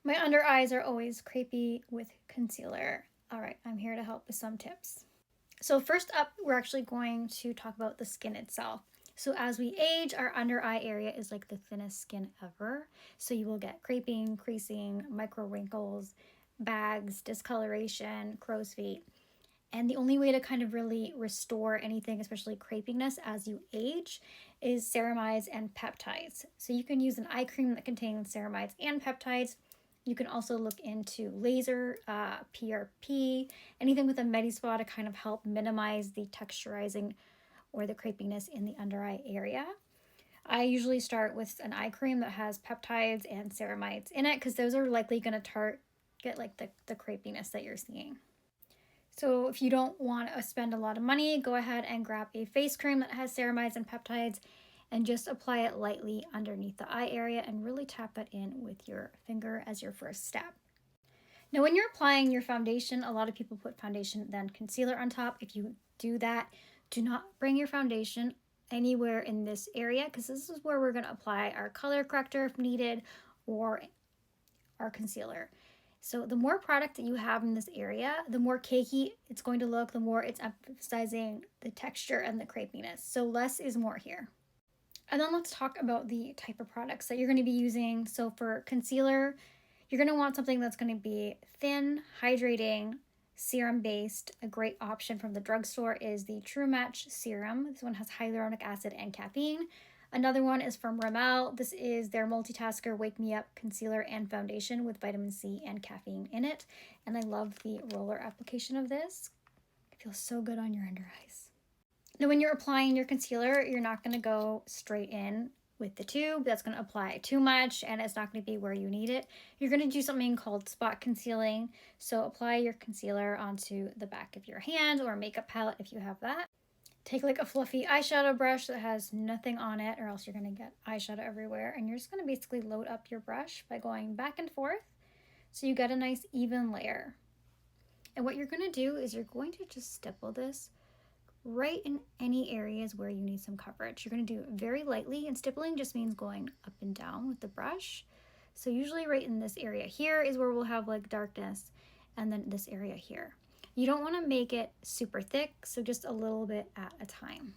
My under eyes are always crepey with concealer. All right, I'm here to help with some tips. So first up, we're actually going to talk about the skin itself. So as we age, our under eye area is like the thinnest skin ever. So you will get creping, creasing, micro wrinkles, bags, discoloration, crow's feet. And the only way to kind of really restore anything, especially crepiness as you age, is ceramides and peptides. So you can use an eye cream that contains ceramides and peptides. You can also look into laser, PRP, anything with a Medi-Spa to kind of help minimize the texturizing or the crepiness in the under eye area. I usually start with an eye cream that has peptides and ceramides in it because those are likely going to target like the crepiness that you're seeing. So if you don't want to spend a lot of money, go ahead and grab a face cream that has ceramides and peptides and just apply it lightly underneath the eye area and really tap it in with your finger as your first step. Now when you're applying your foundation, a lot of people put foundation then concealer on top. If you do that, do not bring your foundation anywhere in this area because this is where we're going to apply our color corrector if needed or our concealer. So the more product that you have in this area, the more cakey it's going to look, the more it's emphasizing the texture and the crepiness. So less is more here. And then let's talk about the type of products that you're going to be using. So for concealer, you're going to want something that's going to be thin, hydrating, serum-based. A great option from the drugstore is the True Match Serum. This one has hyaluronic acid and caffeine. Another one is from Rimmel. This is their Multitasker Wake Me Up Concealer and Foundation with vitamin C and caffeine in it. And I love the roller application of this. It feels so good on your under eyes. Now when you're applying your concealer, you're not going to go straight in with the tube. That's going to apply too much and it's not going to be where you need it. You're going to do something called spot concealing. So apply your concealer onto the back of your hand or makeup palette if you have that. Take like a fluffy eyeshadow brush that has nothing on it or else you're going to get eyeshadow everywhere. And you're just going to basically load up your brush by going back and forth so you get a nice even layer. And what you're going to do is you're going to just stipple this right in any areas where you need some coverage. You're going to do it very lightly, and stippling just means going up and down with the brush. So usually right in this area here is where we'll have like darkness, and then this area here. You don't want to make it super thick, so just a little bit at a time.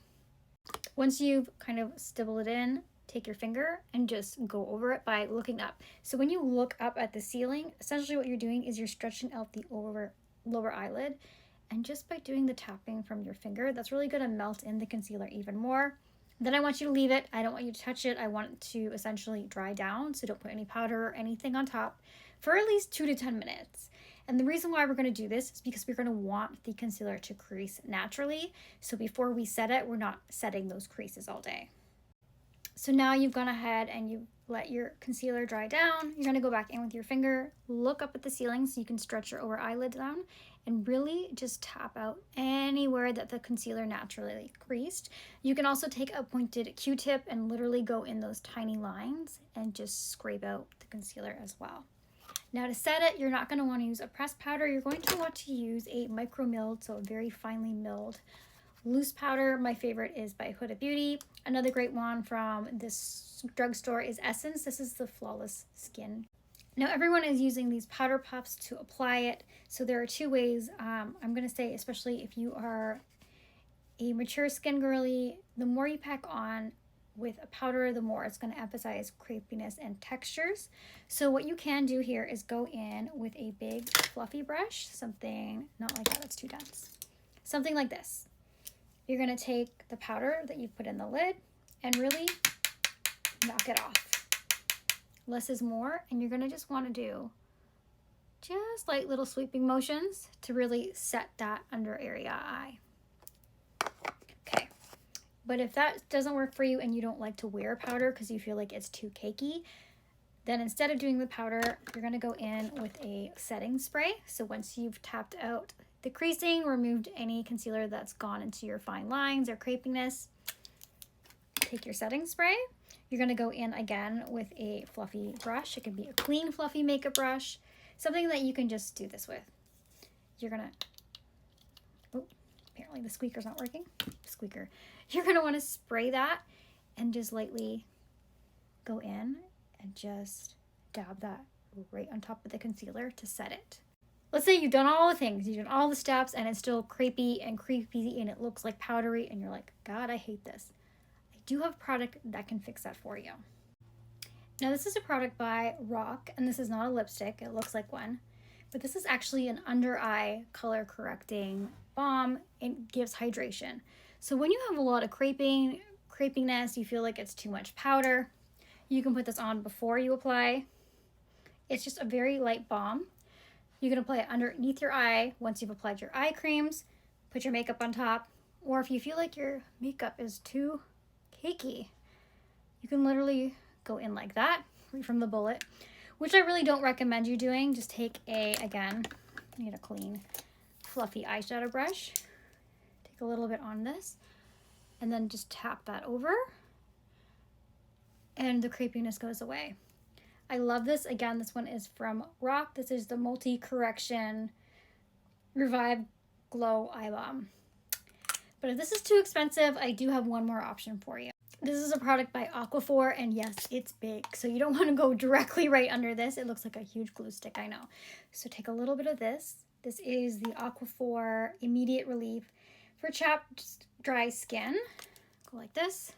Once you've kind of stippled it in, take your finger and just go over it by looking up. So when you look up at the ceiling, essentially what you're doing is you're stretching out the lower eyelid. And just by doing the tapping from your finger, that's really going to melt in the concealer even more. Then I want you to leave it. I don't want you to touch it. I want it to essentially dry down, so don't put any powder or anything on top for at least 2 to 10 minutes. And the reason why we're going to do this is because we're going to want the concealer to crease naturally. So before we set it, we're not setting those creases all day. So now you've gone ahead and you let your concealer dry down. You're going to go back in with your finger, look up at the ceiling so you can stretch your over eyelid down and really just tap out anywhere that the concealer naturally creased. You can also take a pointed Q-tip and literally go in those tiny lines and just scrape out the concealer as well. Now to set it, you're not going to want to use a pressed powder. You're going to want to use a micro milled, so a very finely milled loose powder. My favorite is by Huda Beauty. Another great one from this drugstore is Essence. This is the Flawless Skin. Now everyone is using these powder puffs to apply it. So there are 2 ways. I'm going to say, especially if you are a mature skin girly, the more you pack on with a powder, the more it's going to emphasize crepiness and textures. So what you can do here is go in with a big fluffy brush, something not like that, it's too dense. Something like this. You're going to take the powder that you put in the lid and really knock it off. Less is more, and you're going to just want to do just like little sweeping motions to really set that under area eye. Okay, but if that doesn't work for you and you don't like to wear powder because you feel like it's too cakey, then instead of doing the powder, you're going to go in with a setting spray. So once you've tapped out the creasing, removed any concealer that's gone into your fine lines or crepiness, take your setting spray. You're going to go in again with a fluffy brush. It can be a clean, fluffy makeup brush, something that you can just do this with. You're going to, oh, apparently the squeaker's not working. Squeaker. You're going to want to spray that and just lightly go in and just dab that right on top of the concealer to set it. Let's say you've done all the things, you've done all the steps, and it's still crepey and creepy and it looks like powdery and you're like, God, I hate this. I do have a product that can fix that for you. Now this is a product by Rock, and this is not a lipstick, it looks like one, but this is actually an under eye color correcting balm. It gives hydration. So when you have a lot of crepiness, you feel like it's too much powder, you can put this on before you apply. It's just a very light balm. You can apply it underneath your eye once you've applied your eye creams, put your makeup on top, or if you feel like your makeup is too cakey, you can literally go in like that, right from the bullet, which I really don't recommend you doing. Just take again, you need a clean, fluffy eyeshadow brush. Take a little bit on this, and then just tap that over, and the crepiness goes away. I love this. Again, this one is from Rock. This is the Multi Correction Revive Glow Eye Balm. But if this is too expensive, I do have one more option for you. This is a product by Aquaphor, and yes, it's big, so you don't want to go directly right under this. It looks like a huge glue stick, I know. So take a little bit of this. This is the Aquaphor Immediate Relief for chapped, dry skin. Go like this,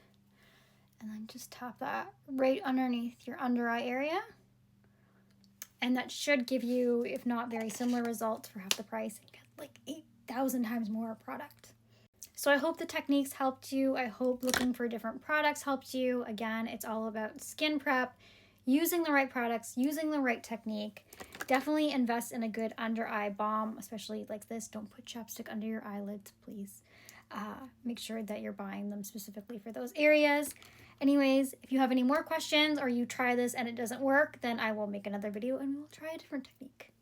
and then just tap that right underneath your under eye area. And that should give you, if not very similar results for half the price, and get like 8,000 times more product. So I hope the techniques helped you. I hope looking for different products helped you. Again, it's all about skin prep, using the right products, using the right technique. Definitely invest in a good under eye balm, especially like this. Don't put chapstick under your eyelids, please. Make sure that you're buying them specifically for those areas. Anyways, if you have any more questions or you try this and it doesn't work, then I will make another video and we'll try a different technique.